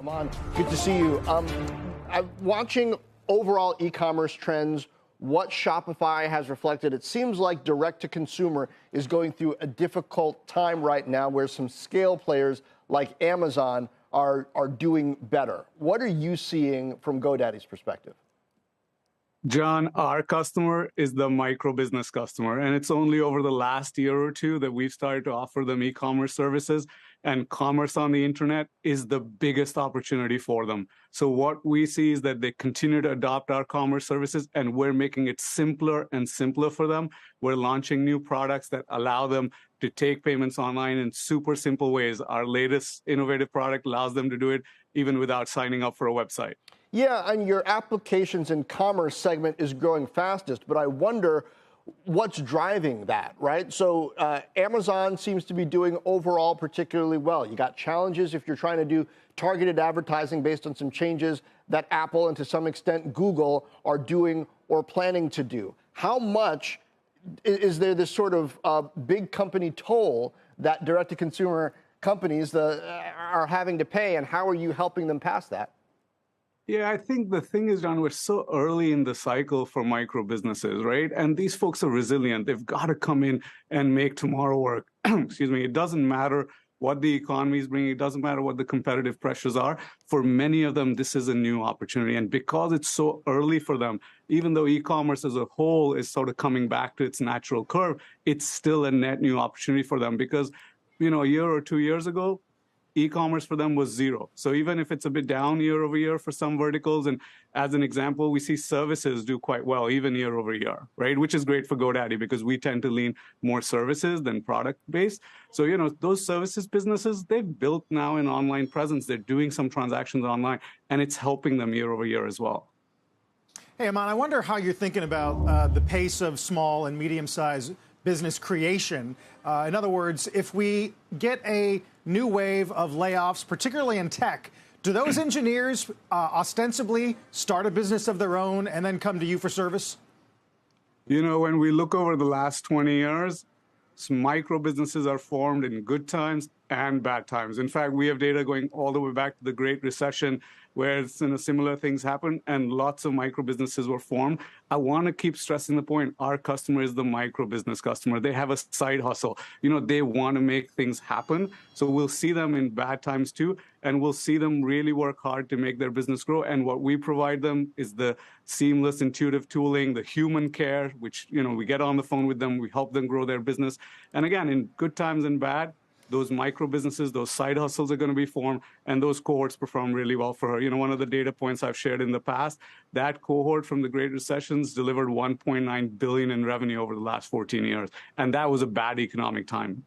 Aman, good to see you. I'm watching overall e-commerce trends, what Shopify has reflected. It seems like direct-to-consumer is going through a difficult time right now where some scale players like Amazon are doing better. What are you seeing from GoDaddy's perspective? John, our customer is the micro business customer, and it's only over the last year or two that we've started to offer them e-commerce services, and commerce on the internet is the biggest opportunity for them. So what we see is that they continue to adopt our commerce services, and we're making it simpler and simpler for them. We're launching new products that allow them to take payments online in super simple ways. Our latest innovative product allows them to do it even without signing up for a website. Yeah, and your applications and commerce segment is growing fastest, but I wonder what's driving that, right? So Amazon seems to be doing overall particularly well. You got challenges if you're trying to do targeted advertising based on some changes that Apple and to some extent Google are doing or planning to do. How much is there this sort of big company toll that direct-to-consumer companies are having to pay, and how are you helping them pass that? Yeah, I think the thing is, John, we're so early in the cycle for micro businesses, right? And these folks are resilient. They've got to come in and make tomorrow work. Excuse me. It doesn't matter what the economy is bringing. It doesn't matter what the competitive pressures are. For many of them, this is a new opportunity. And because it's so early for them, even though e-commerce as a whole is sort of coming back to its natural curve, it's still a net new opportunity for them because, a year or 2 years ago, e-commerce for them was zero. So even if it's a bit down year over year for some verticals, and as an example, we see services do quite well, even year over year, right? Which is great for GoDaddy because we tend to lean more services than product-based. So, those services businesses, they've built now an online presence. They're doing some transactions online, and it's helping them year over year as well. Hey, Aman, I wonder how you're thinking about the pace of small and medium-sized business creation. In other words, if we get a new wave of layoffs, particularly in tech, do those engineers ostensibly start a business of their own and then come to you for service? When we look over the last 20 years, some micro businesses are formed in good times and bad times. In fact, we have data going all the way back to the Great Recession, where similar things happened and lots of micro businesses were formed. I want to keep stressing the point, our customer is the micro business customer. They have a side hustle. They want to make things happen. So we'll see them in bad times too, and we'll see them really work hard to make their business grow. And what we provide them is the seamless, intuitive tooling, the human care, which, we get on the phone with them, we help them grow their business. And again, in good times and bad, those micro businesses, those side hustles are going to be formed, and those cohorts perform really well for her. One of the data points I've shared in the past, that cohort from the Great Recessions delivered $1.9 billion in revenue over the last 14 years, and that was a bad economic time.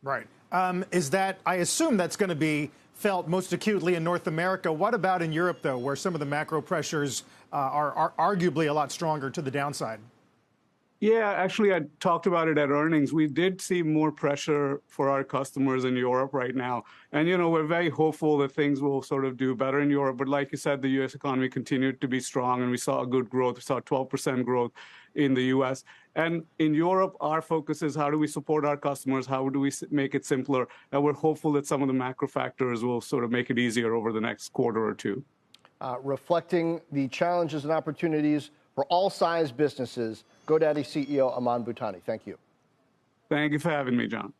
Right. I assume that's going to be felt most acutely in North America. What about in Europe, though, where some of the macro pressures are arguably a lot stronger to the downside? Yeah, actually, I talked about it at earnings. We did see more pressure for our customers in Europe right now. And, we're very hopeful that things will sort of do better in Europe. But like you said, the U.S. economy continued to be strong, and we saw a good growth. We saw 12% growth in the U.S. And in Europe, our focus is how do we support our customers? How do we make it simpler? And we're hopeful that some of the macro factors will sort of make it easier over the next quarter or two. Reflecting the challenges and opportunities for all size businesses, GoDaddy CEO Aman Bhutani. Thank you. Thank you for having me, John.